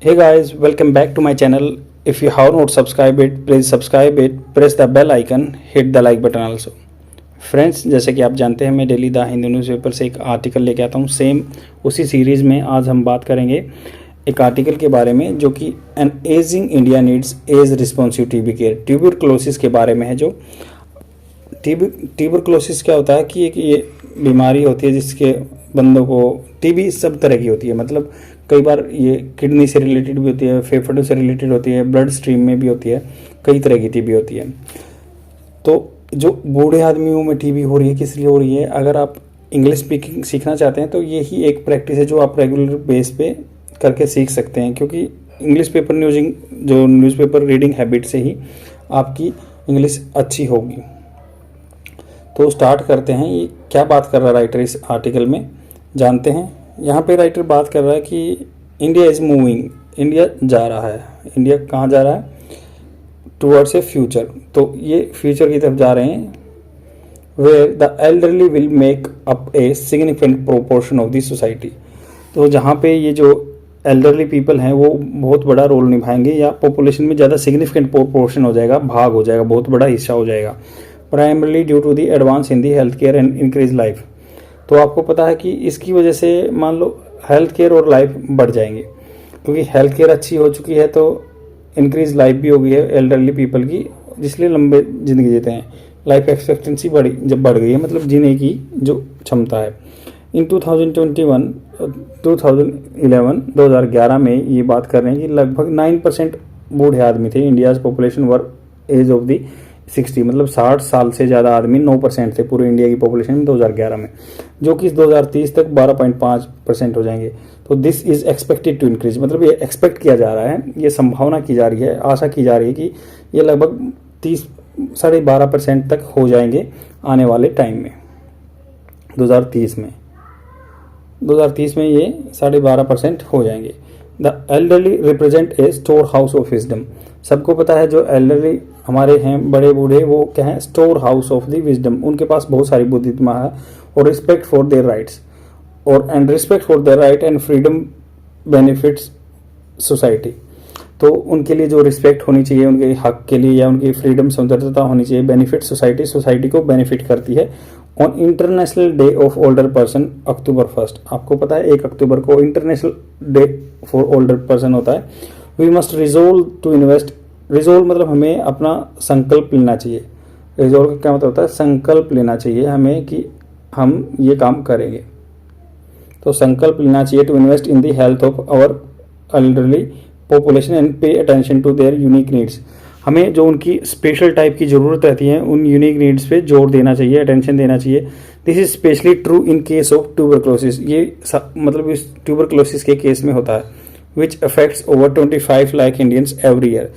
Hey guys, welcome back to my channel. If you have not subscribed it, please subscribe it, press the bell icon, hit the like button also. Friends, जैसे कि आप जानते हैं मैं daily the Hindu newspaper से एक article लेके आता हूँ। सेम उसी सीरीज़ में आज हम बात करेंगे एक आर्टिकल के बारे में जो कि an ageing India needs as responsive TB care, tuberculosis के बारे में है। जो ट्यूबरक्लोसिस क्या होता है कि एक ये बीमारी होती है जिसके बंदों को टीबी सब तरह की होती है। मतलब कई बार ये किडनी से रिलेटेड भी होती है, फेफड़ों से रिलेटेड होती है, ब्लड स्ट्रीम में भी होती है, कई तरह की टीबी होती है। तो जो बूढ़े आदमियों में टीबी हो रही है किस लिए हो रही है, अगर आप इंग्लिश स्पीकिंग सीखना चाहते हैं तो यही एक प्रैक्टिस है जो आप रेगुलर बेस पे करके सीख सकते हैं, क्योंकि English paper newspaper reading habit से ही आपकी इंग्लिश अच्छी होगी। तो स्टार्ट करते हैं। ये क्या बात कर रहा है राइटर इस आर्टिकल में, जानते हैं। यहाँ पे राइटर बात कर रहा है कि इंडिया इज़ मूविंग, इंडिया जा रहा है। इंडिया कहाँ जा रहा है? Towards a future. तो ये फ्यूचर की तरफ जा रहे हैं where the elderly will make up a significant proportion of the society. तो जहाँ पे ये जो एल्डरली पीपल हैं वो बहुत बड़ा रोल निभाएंगे या पॉपुलेशन में ज़्यादा सिग्निफिकेंट प्रोपोर्शन हो जाएगा, भाग हो जाएगा, बहुत बड़ा हिस्सा हो जाएगा। Primarily due to the advance in the health care and increase life. तो आपको पता है कि इसकी वजह से मान लो हेल्थ केयर और लाइफ बढ़ जाएंगे, क्योंकि हेल्थ केयर अच्छी हो चुकी है तो इंक्रीज लाइफ भी हो गई है एल्डरली पीपल की, जिसलिए लंबे ज़िंदगी जीते हैं। लाइफ एक्सपेक्टेंसी बढ़ गई है, मतलब जीने की जो क्षमता है। इन 2011 में ये बात कर रहे हैं कि लगभग 9% बूढ़े आदमी थे। India's population were age of the 60, मतलब 60 साल से ज़्यादा आदमी 9% थे पूरे इंडिया की पॉपुलेशन में 2011 में, जो कि 2030 तक 12.5% हो जाएंगे। तो this is expected to increase, मतलब ये एक्सपेक्ट किया जा रहा है, ये संभावना की जा रही है, आशा की जा रही है कि ये लगभग 12.5% तक हो जाएंगे आने वाले टाइम में। 2030 में ये 12.5% हो जाएंगे। The elderly represent a store house of wisdom. सबको पता है जो एल्डरली हमारे हैं बड़े बूढ़े, वो क्या है? Store house of the wisdom. उनके पास बहुत सारी बुद्धिमा है और respect for their rights and respect for their right and freedom benefits society. तो उनके लिए जो रिस्पेक्ट होनी चाहिए, उनके हक के लिए या उनकी फ्रीडम स्वतंत्रता होनी चाहिए, बेनिफिट सोसाइटी को बेनिफिट करती है। On international day of older person October 1, आपको पता है 1 अक्टूबर को international day for older person होता है। We must resolve to invest. Resolve मतलब हमें अपना संकल्प लेना चाहिए। रिजोल्व का क्या मतलब होता है? संकल्प लेना चाहिए हमें कि हम ये काम करेंगे। तो संकल्प लेना चाहिए to invest in the health of our elderly population and pay attention to their unique needs. हमें जो उनकी स्पेशल टाइप की ज़रूरत रहती है उन यूनिक नीड्स पे जोर देना चाहिए, अटेंशन देना चाहिए। This is specially true in case of tuberculosis. ये मतलब इस ट्यूबरक्लोसिस के केस में होता है, which affects over 25 lakh Indians every year,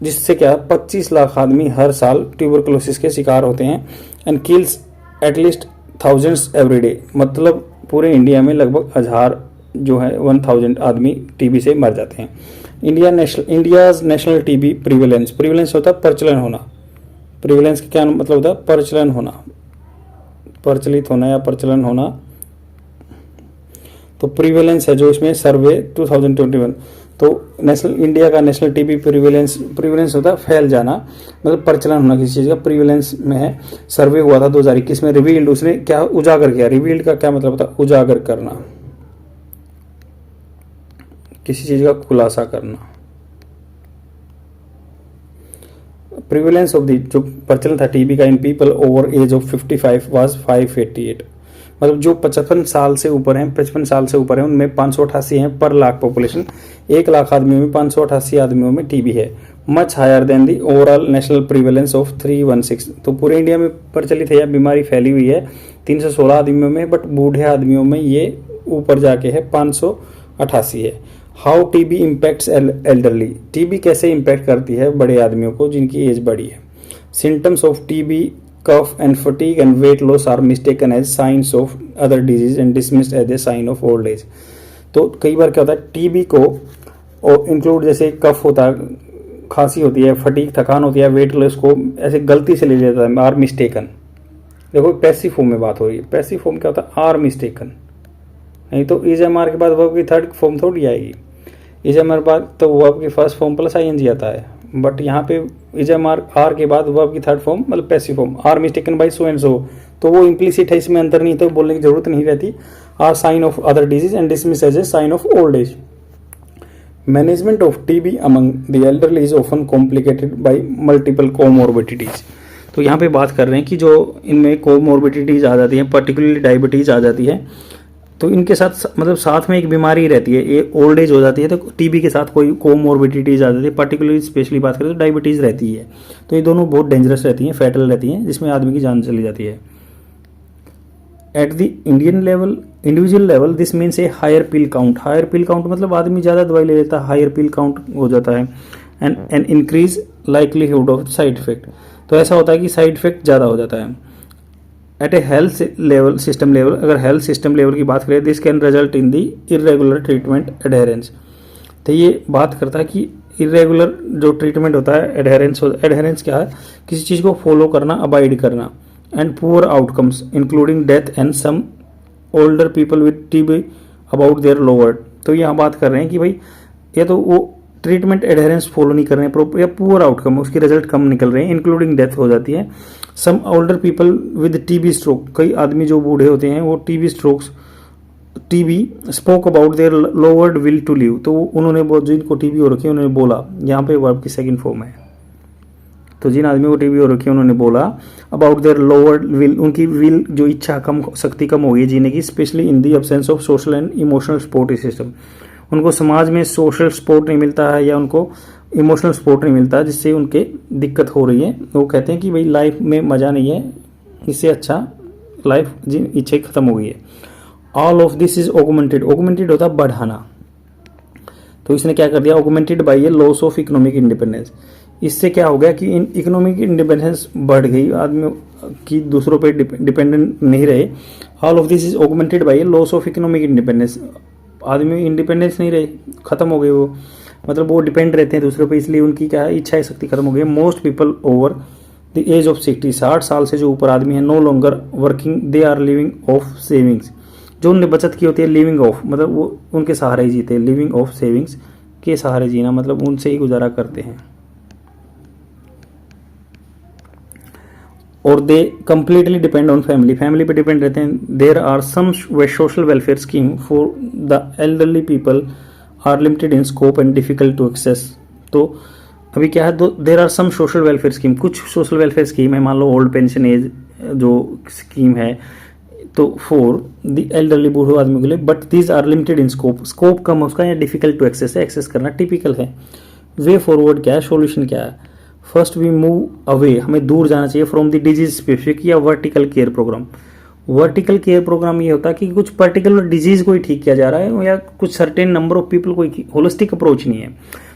जिससे क्या 25 लाख आदमी हर साल ट्यूबरक्लोसिस के शिकार होते हैं। And kills at least thousands every day, मतलब पूरे इंडिया में लगभग 1000 जो है 1000 आदमी टीबी से मर जाते हैं। इंडियाज नेशनल टीबी प्रिवेलेंस होता है प्रचलन होना। प्रिवेलेंस का क्या मतलब होता है? प्रचलन होना, प्रचलित होना या प्रचलन होना। तो प्रिवेलेंस है जो इसमें सर्वे 2021। तो इंडिया का नेशनल टीबी प्रिवेलेंस होता है फैल जाना, मतलब प्रचलन होना किसी चीज़ का, प्रिवेलेंस में है। सर्वे हुआ था 2021 में, रिवील्ड उसने क्या उजागर किया। रिवील्ड का क्या मतलब होता है? उजागर करना, किसी चीज़ का खुलासा करना। प्रिवेलेंस ऑफ दी जो प्रचलन था टीबी का in people over age of 55 was 588, मतलब जो 55 साल से ऊपर हैं, 55 साल से ऊपर हैं उनमें 588 हैं पर लाख पॉपुलेशन। 1 लाख आदमियों में 588 आदमियों में टीबी है। Much higher than the overall national prevalence of 316। तो पूरे इंडिया में प्रचलित है या बीमारी फैली हुई है 316 आदमियों में, बट बूढ़े आदमियों में ये ऊपर जाके है 588 है। How TB impacts elderly. TB कैसे इम्पैक्ट करती है बड़े आदमियों को जिनकी एज बड़ी है। Symptoms of TB cough and fatigue and weight loss are mistaken as signs of other disease and dismissed as a sign of old age. तो कई बार क्या होता है टीबी को इंक्लूड, जैसे कफ होता है, खांसी होती है, फटीग थकान होती है, वेट लॉस को ऐसे गलती से ले लेता है, आर मिस्टेकन। देखो पैसिव फॉर्म में बात हो रही है। पैसिव फॉर्म क्या होता है? Are mistaken. नहीं तो इज एम आर के बाद वर्ब की थर्ड फॉर्म थोड़ी आएगी। इज एम आर तो वर्ब की फर्स्ट फॉर्म प्लस ING आता है, बट यहाँ पे इज एम आर के बाद वर्ब की थर्ड फॉर्म मतलब passive form are mistaken by so and so, तो वो इम्प्लिसिट है, इसमें अंतर नहीं, तो बोलने की जरूरत नहीं रहती। Are sign of other disease and dismiss as a sign of old age. Management of TB among the elderly is often complicated by multiple comorbidities. तो यहाँ पे बात कर रहे हैं कि जो इनमें कोमोर्बिडिटीज आ जाती हैं, पर्टिकुलरली डायबिटीज आ जाती है, तो इनके साथ मतलब साथ में एक बीमारी रहती है, ये ओल्ड एज हो जाती है, तो TB के साथ कोई कोमोर्बिडिटीज आ जाती है, पर्टिकुलरली स्पेशली बात करें तो डायबिटीज़ रहती है। तो ये दोनों बहुत डेंजरस रहती हैं, फैटल रहती हैं, जिसमें आदमी की जान चली जाती है। At the individual level this means a higher pill count. Higher pill count मतलब आदमी ज़्यादा दवाई ले लेता है, हायर पिल काउंट हो जाता है, and an increase likelihood of side effect. तो ऐसा होता है कि साइड इफेक्ट ज़्यादा हो जाता है। एट ए हेल्थ लेवल सिस्टम लेवल, अगर हेल्थ सिस्टम लेवल की बात करें, this can result in the irregular treatment adherence. तो ये बात करता है कि इरेगुलर जो ट्रीटमेंट होता है, एडहेरेंस क्या है, किसी चीज़ को फॉलो करना, अबाइड करना, and poor outcomes including death and some older people with TB about their lowered. तो यहाँ बात कर रहे हैं कि भाई ये तो वो ट्रीटमेंट एडहेरेंस फॉलो नहीं कर रहे हैं प्रॉपर, या पुअर आउटकम, उसकी रिजल्ट कम निकल रहे हैं, इंक्लूडिंग डेथ हो जाती है। Some older people with TB stroke, कई आदमी जो बूढ़े होते हैं वो TB spoke about their lowered will to live. तो उन्होंने जिनको TB हो रखी है उन्होंने बोला, यहाँ पे वर्ब की सेकंड फॉर्म है, तो जिन आदमी को TB हो रखी है उन्होंने बोला अबाउट देयर लोअर्ड विल, उनकी विल जो इच्छा कम, शक्ति कम हो गई जीने की, specially in the absence of social and emotional support system. उनको समाज में सोशल सपोर्ट नहीं मिलता है या उनको इमोशनल सपोर्ट नहीं मिलता है, जिससे उनके दिक्कत हो रही है। वो कहते हैं कि भाई लाइफ में मज़ा नहीं है, इससे अच्छा लाइफ जिन इच्छा खत्म हो गई है। All of this is augmented, augmented होता है बढ़ाना, तो इसने क्या कर दिया, augmented by A loss of economic independence. इससे क्या हो गया कि इन इकोनॉमिक इंडिपेंडेंस बढ़ गई, आदमी की दूसरों पे डिपेंडेंट नहीं रहे। All of this is augmented by A loss of economic independence, आदमी इंडिपेंडेंस नहीं रहे, खत्म हो गए वो, मतलब वो डिपेंड रहते हैं दूसरों पे, इसलिए उनकी क्या है, इच्छा शक्ति खत्म हो गई। Most people over the age of 60, 60 साल से जो ऊपर आदमी है, no longer working, they are living off savings. जो उनने बचत की होती है, लिविंग ऑफ मतलब वो उनके सहारे ही जीते, लिविंग ऑफ सेविंग्स के सहारे जीना मतलब उनसे ही गुजारा करते हैं। और they completely depend on family, family पे डिपेंड रहते हैं। There are some social welfare scheme for the elderly people are limited in scope and difficult to access. तो अभी क्या है, there are some social welfare scheme, कुछ social welfare scheme है, मान लो ओल्ड पेंशन एज जो स्कीम है, तो फॉर द एल्डरली बूढ़े आदमी के लिए, but these are limited in scope, scope कम है उसका, या डिफिकल्ट टू एक्सेस है, एक्सेस करना टिपिकल है। वे फॉरवर्ड क्या है, सोल्यूशन क्या है, फर्स्ट वी मूव अवे, हमें दूर जाना चाहिए फ्रॉम द डिजीज स्पेसिफिक या vertical care programme. Vertical care programme ये होता है कि कुछ पर्टिकुलर डिजीज को ही ठीक किया जा रहा है या कुछ सर्टेन नंबर ऑफ पीपल को, होलिस्टिक अप्रोच नहीं है,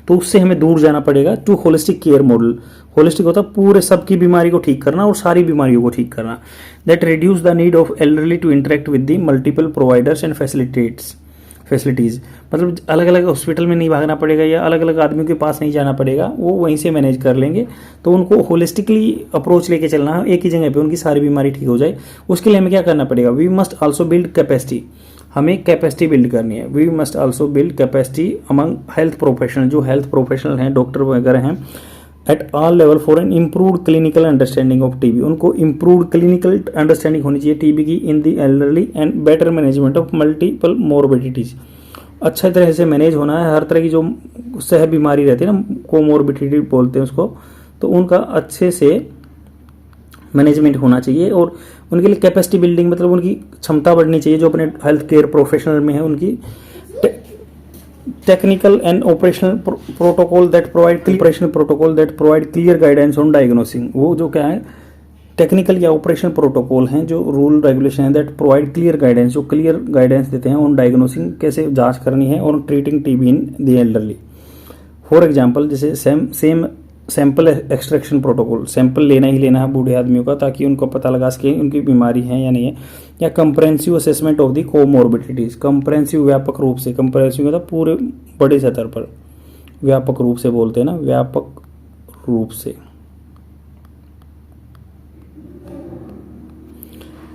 तो उससे हमें दूर जाना पड़ेगा to holistic care model. Holistic होता है पूरे सबकी बीमारी को ठीक करना और सारी बीमारियों को ठीक करना। That reduce the need of elderly to interact with the multiple providers and facilities, मतलब अलग अलग हॉस्पिटल में नहीं भागना पड़ेगा या अलग अलग आदमियों के पास नहीं जाना पड़ेगा, वो वहीं से मैनेज कर लेंगे। तो उनको होलिस्टिकली अप्रोच लेके चलना है, एक ही जगह पे उनकी सारी बीमारी ठीक हो जाए। उसके लिए हमें क्या करना पड़ेगा, we must also build capacity, हमें कैपेसिटी बिल्ड करनी है। We must also build capacity among health professional, जो हेल्थ प्रोफेशनल हैं, डॉक्टर वगैरह हैं, at all level for an improved clinical understanding of TB। उनको इम्प्रूव्ड क्लिनिकल अंडरस्टैंडिंग होनी चाहिए TB की in the elderly and better management of multiple morbidities. अच्छा तरह से मैनेज होना है, हर तरह की जो सह बीमारी रहती है ना, कोमोरबिडिटी बोलते हैं उसको, तो उनका अच्छे से मैनेजमेंट होना चाहिए। और उनके लिए कैपेसिटी बिल्डिंग मतलब उनकी क्षमता बढ़नी चाहिए, जो अपने हेल्थ केयर प्रोफेशनल में है, उनकी technical and operational protocol that provide clear guidance on diagnosing. वो जो क्या है, टेक्निकल या ऑपरेशनल प्रोटोकॉल हैं, जो रूल रेगुलेशन है, दैट प्रोवाइड क्लियर गाइडेंस, जो क्लियर गाइडेंस देते हैं ऑन डायग्नोसिंग, कैसे जांच करनी है, और treating TB in the elderly. For example जैसे same sample extraction protocol, sample लेना ही लेना है बूढ़े आदमियों का, ताकि उनको पता लगा सके उनकी बीमारी है या नहीं है। या comprehensive assessment of the comorbidities, comprehensive व्यापक रूप से, कंप्रेहेंसिव मतलब पूरे बड़े स्तर पर, व्यापक रूप से बोलते हैं ना, व्यापक रूप से।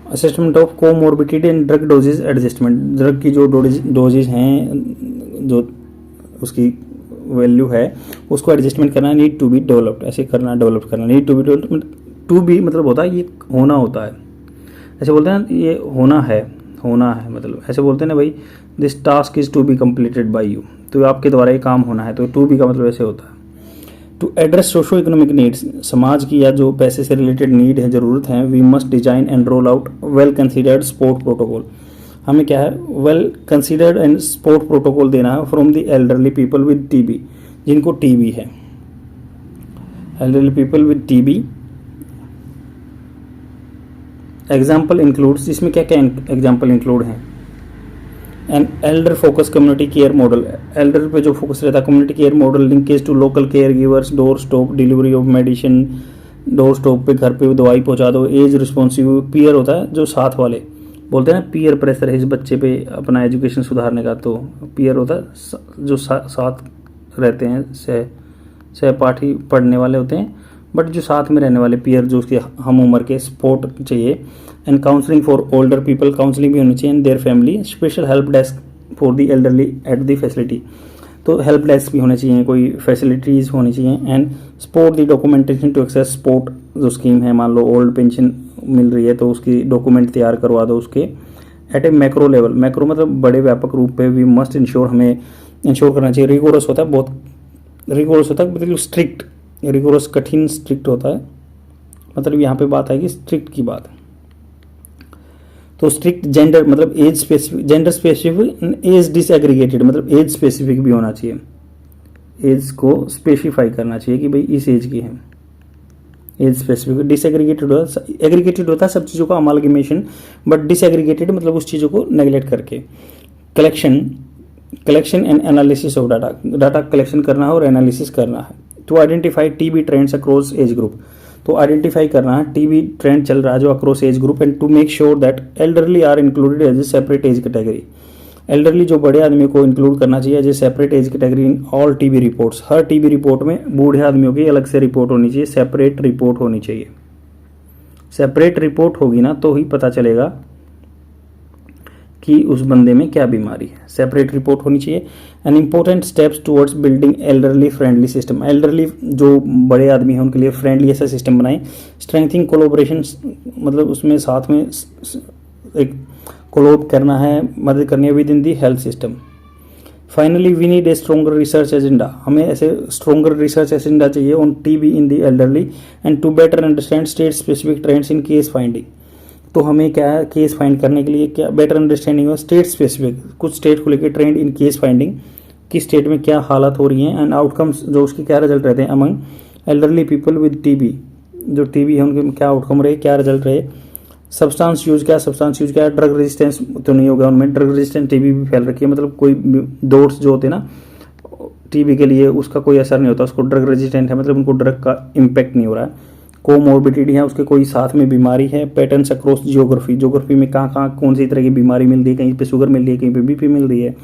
Assessment of comorbidity and drug doses adjustment, drug की जो डोजेज हैं, जो उसकी वैल्यू है उसको एडजस्टमेंट करना, नीड टू बी डेवलप्ड, ऐसे करना, डेवलप करना, need to be developed, to be मतलब होता है ये होना होता है, ऐसे बोलते हैं ना ये होना है मतलब ऐसे बोलते हैं ना भाई this task is to be completed by you, तो आपके द्वारा ये काम होना है, तो टू बी का मतलब ऐसे होता है। To address socio economic needs, समाज की या जो पैसे से रिलेटेड नीड है, ज़रूरत है, we must design and roll out well considered support protocol, हमें क्या है well considered and support protocol देना है from the elderly people with TB, जिनको टीबी है, elderly people with TB. Example includes, इसमें क्या क्या एग्जाम्पल इंक्लूड हैं, an elder focus community care model, elder पे जो फोकस रहता है, community care model, linkage to local care givers, door stop delivery of medicine, door stop पे घर पे दवाई पहुंचा दो, एज रिस्पॉन्सिव, पीयर होता है जो साथ वाले, बोलते हैं ना पीयर प्रेशर है इस बच्चे पे अपना एजुकेशन सुधारने का, तो पीयर होता है जो साथ रहते हैं, सहपाठी पढ़ने वाले होते हैं, बट जो साथ में रहने वाले पीयर जो उसके हम उम्र के, सपोर्ट चाहिए। And counselling for older people, counselling भी होनी चाहिए, and their family, special help desk for the elderly at the facility, तो हेल्प डेस्क भी होने चाहिए, कोई फैसिलिटीज़ होनी चाहिए। And support the documentation to access support, जो स्कीम है, मान लो ओल्ड पेंशन मिल रही है तो उसकी डॉक्यूमेंट तैयार करवा दो उसके, एट ए मैक्रो लेवल, मैक्रो मतलब बड़े व्यापक रूप पे, वी मस्ट इंश्योर, हमें इंश्योर करना चाहिए, रिगोरस होता है, बहुत रिगोरस होता है, मतलब स्ट्रिक्ट, रिगोरस कठिन, स्ट्रिक्ट होता है, मतलब यहाँ पे बात आएगी स्ट्रिक्ट की बात, तो स्ट्रिक्ट जेंडर मतलब age specific, gender specific, age disaggregated मतलब एज स्पेसिफिक भी होना चाहिए, एज को स्पेसिफाई करना चाहिए कि भाई इस एज की है, एज स्पेसिफिक। डिसएग्रीगेटेड होता है, एग्रीगेटेड होता है सब चीज़ों का अमालगमेशन, बट डिसएग्रीगेटेड मतलब उस चीज़ों को नेगलेक्ट करके। Collection and analysis of data, data collection करना है और एनालिसिस करना है। To identify TB trends across age group, तो आइडेंटिफाई करना है टीबी ट्रेंड चल रहा है जो across age group, and to make sure that elderly are included as a separate age category, elderly जो बड़े आदमी को इंक्लूड करना चाहिए as a separate age category in all TB reports, हर टीबी रिपोर्ट में बूढ़े आदमियों की अलग से रिपोर्ट होनी चाहिए, सेपरेट रिपोर्ट होनी चाहिए, सेपरेट रिपोर्ट होगी ना तो ही पता चलेगा कि उस बंदे में क्या बीमारी है, सेपरेट रिपोर्ट होनी चाहिए। And important steps towards building elderly friendly system, elderly जो बड़े आदमी हैं उनके लिए फ्रेंडली ऐसा सिस्टम बनाएं। स्ट्रेंथिंग कोलोब्रेशन मतलब उसमें साथ में एक कोलोब करना है, मदद करनी है within the health system. Finally we need a stronger research agenda, हमें ऐसे स्ट्रोंगर रिसर्च एजेंडा चाहिए on TB in the elderly, and to better understand state specific trends in case finding, तो हमें क्या है केस फाइंड करने के लिए क्या बेटर अंडरस्टैंडिंग है स्टेट स्पेसिफिक, कुछ स्टेट को लेकर ट्रेंड इन केस फाइंडिंग, किस स्टेट में क्या हालत हो रही हैं, एंड आउटकम्स जो उसके क्या रिजल्ट रहते हैं among elderly people with TB, जो टीबी है उनके क्या आउटकम रहे, क्या रिजल्ट रहे। सब्सटेंस यूज क्या, ड्रग रेजिस्टेंस तो नहीं होगा उनमें, ड्रग रेजिस्टेंस टीबी भी फैल रखी है, मतलब कोई डोट्स जो होते हैं ना टीबी के लिए उसका कोई असर नहीं होता, उसको ड्रग रेजिस्टेंट है मतलब उनको ड्रग का इम्पैक्ट नहीं हो रहा है। कोमोर्बिडिटी है उसके कोई साथ में बीमारी है। पैटर्न्स अक्रॉस जियोग्राफी में कहाँ कौन सी तरह की बीमारी मिल रही है, कहीं पे शुगर मिल रही है, कहीं पे बीपी मिल रही है।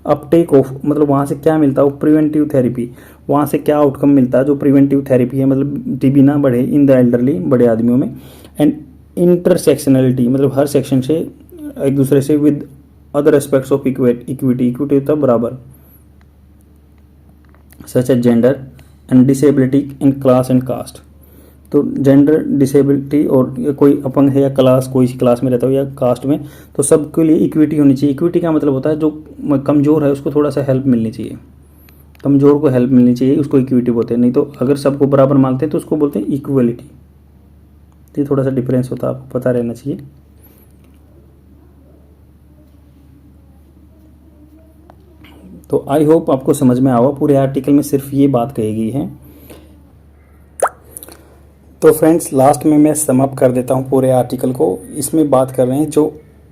अपटेक ऑफ मतलब वहाँ से क्या मिलता है, प्रिवेंटिव थेरेपी, वहाँ से क्या आउटकम मिलता है जो प्रिवेंटिव थेरेपी है, मतलब टीबी ना बढ़े इन द एल्डरली, बड़े आदमियों में। एंड इंटरसेक्शनलिटी मतलब हर सेक्शन से एक दूसरे से with other aspects of equity होता है बराबर, such as gender and disability in class and caste, तो जेंडर डिसेबिलिटी और कोई अपंग है या क्लास कोई सी क्लास में रहता हो या कास्ट में, तो सबके लिए इक्विटी होनी चाहिए। इक्विटी का मतलब होता है जो कमज़ोर है उसको थोड़ा सा हेल्प मिलनी चाहिए, कमज़ोर को हेल्प मिलनी चाहिए, उसको इक्विटी बोलते हैं। नहीं तो अगर सबको बराबर मानते हैं तो उसको बोलते हैं इक्वलिटी। ये थोड़ा सा डिफरेंस होता है, आपको पता रहना चाहिए। तो आई होप आपको समझ में आवा, पूरे आर्टिकल में सिर्फ ये बात कही गई है। तो फ्रेंड्स लास्ट में मैं सम अप कर देता हूँ पूरे आर्टिकल को। इसमें बात कर रहे हैं जो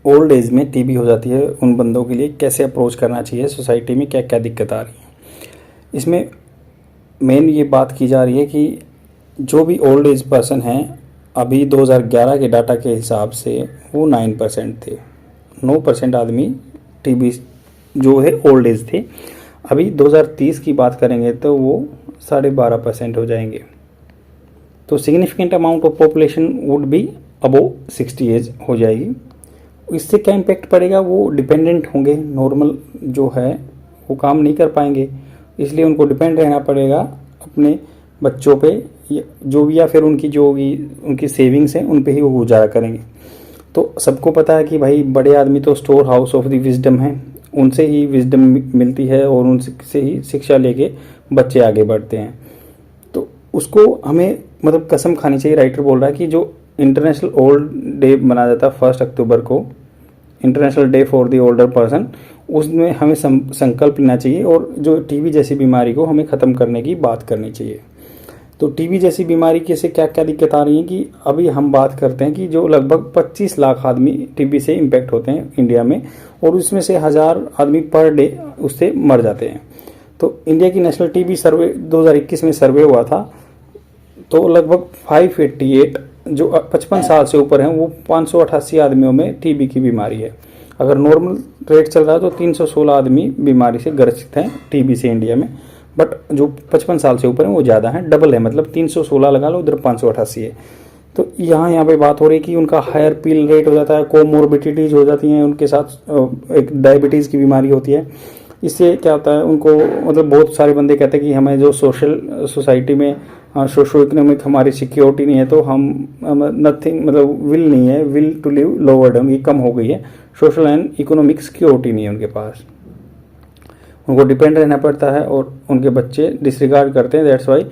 ओल्ड एज में टीबी हो जाती है उन बंदों के लिए कैसे अप्रोच करना चाहिए, सोसाइटी में क्या क्या दिक्कत आ रही है। इसमें मेन ये बात की जा रही है कि जो भी ओल्ड एज पर्सन हैं अभी 2011 के डाटा के हिसाब से वो 9% थे, 9% आदमी टीबी जो है ओल्ड एज थे। अभी 2030 की बात करेंगे तो वो 12.5% हो जाएंगे। तो significant amount of population would be above 60 age हो जाएगी। इससे क्या इम्पैक्ट पड़ेगा, वो डिपेंडेंट होंगे, नॉर्मल जो है वो काम नहीं कर पाएंगे, इसलिए उनको डिपेंड रहना पड़ेगा अपने बच्चों पे, जो भी, या फिर उनकी जो भी उनकी सेविंग्स हैं उन पे ही वो गुजारा करेंगे। तो सबको पता है कि भाई बड़े आदमी तो store house of the wisdom है, उनसे ही विजडम मिलती है और उनसे ही शिक्षा लेके बच्चे आगे बढ़ते हैं। तो उसको हमें मतलब कसम खानी चाहिए। राइटर बोल रहा है कि जो इंटरनेशनल ओल्ड डे मनाया जाता है 1 अक्टूबर को, international day for the older person, उसमें हमें संकल्प लेना चाहिए और जो टीबी जैसी बीमारी को हमें ख़त्म करने की बात करनी चाहिए। तो टीबी जैसी बीमारी के से क्या क्या दिक्कत आ रही है कि अभी हम बात करते हैं कि जो लगभग 25 लाख आदमी टीबी से इम्पेक्ट होते हैं इंडिया में, और उसमें से 1000 आदमी पर डे उससे मर जाते हैं। तो इंडिया की नेशनल टीबी सर्वे 2021 में सर्वे हुआ था, तो लगभग 588 जो 55 साल से ऊपर हैं वो 588 आदमियों में टीबी की बीमारी है। अगर नॉर्मल रेट चल रहा है तो 316 आदमी बीमारी से ग्रसित हैं टीबी से इंडिया में, बट जो 55 साल से ऊपर हैं वो ज़्यादा हैं, डबल है, मतलब 316 लगा लो, उधर 588 है। तो यहाँ पे बात हो रही है कि उनका हायर पील रेट हो जाता है, कोमोर्बिडिटीज हो जाती हैं, उनके साथ एक डायबिटीज़ की बीमारी होती है। इससे क्या होता है उनको, मतलब बहुत सारे बंदे कहते हैं कि हमें जो सोसाइटी में सोशो इकोनॉमिक हमारी सिक्योरिटी नहीं है, तो हम नथिंग, मतलब विल नहीं है, विल टू लिव लोअर्ड, ये कम हो गई है, सोशल एंड इकोनॉमिक सिक्योरिटी नहीं है उनके पास, उनको डिपेंड रहना पड़ता है और उनके बच्चे डिसरिगार्ड करते हैं। That's why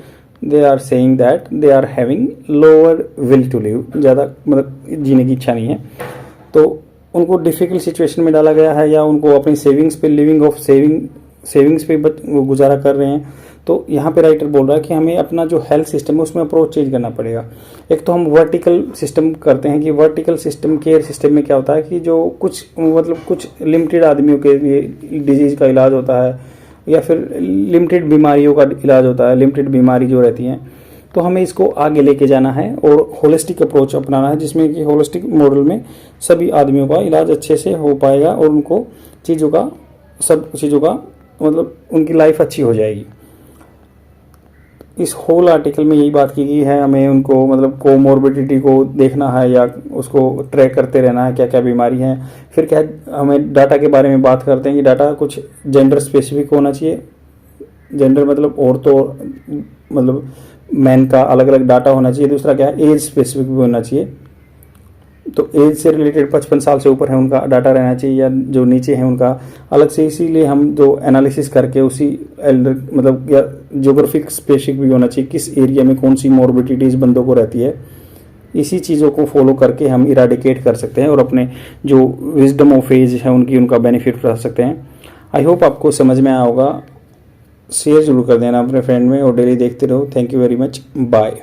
they are saying that they are having lower will to live, ज़्यादा मतलब जीने की इच्छा नहीं है। तो उनको डिफ़िकल्ट सिचुएशन में डाला गया है, या उनको अपनी सेविंग्स पे, लिविंग ऑफ सेविंग्स पे गुजारा कर रहे हैं। तो यहाँ पे राइटर बोल रहा है कि हमें अपना जो हेल्थ सिस्टम है उसमें अप्रोच चेंज करना पड़ेगा। एक तो हम वर्टिकल सिस्टम करते हैं कि वर्टिकल सिस्टम, केयर सिस्टम में क्या होता है कि जो कुछ मतलब कुछ लिमिटेड आदमियों के लिए डिजीज़ का इलाज होता है, या फिर लिमिटेड बीमारियों का इलाज होता है, लिमिटेड बीमारी जो रहती हैं, तो हमें इसको आगे लेके जाना है और होलिस्टिक अप्रोच अपनाना है, जिसमें कि होलिस्टिक मॉडल में सभी आदमियों का इलाज अच्छे से हो पाएगा और उनको सब चीज़ों का मतलब उनकी लाइफ अच्छी हो जाएगी। इस होल आर्टिकल में यही बात की गई है, हमें उनको मतलब कोमोर्बिडिटी को देखना है या उसको ट्रैक करते रहना है, क्या क्या बीमारी है। फिर क्या हमें डाटा के बारे में बात करते हैं कि डाटा कुछ जेंडर स्पेसिफिक होना चाहिए, जेंडर मतलब औरतों मतलब मैन का अलग अलग डाटा होना चाहिए। दूसरा क्या है, एज स्पेसिफिक भी होना चाहिए, तो एज से रिलेटेड 55 साल से ऊपर है उनका डाटा रहना चाहिए, या जो नीचे है उनका अलग से। इसीलिए हम जो एनालिसिस करके उसी मतलब या ज्योग्राफिक स्पेसिफिक भी होना चाहिए, किस एरिया में कौन सी मॉर्बिडिटीज़ बंदों को रहती है। इसी चीज़ों को फॉलो करके हम इराडिकेट कर सकते हैं और अपने जो विजडम ऑफ एज है उनका बेनिफिट उठा सकते हैं। आई होप आपको समझ में आया होगा। शेयर जरूर कर देना अपने फ्रेंड में और डेली देखते रहो। Thank you very much, bye.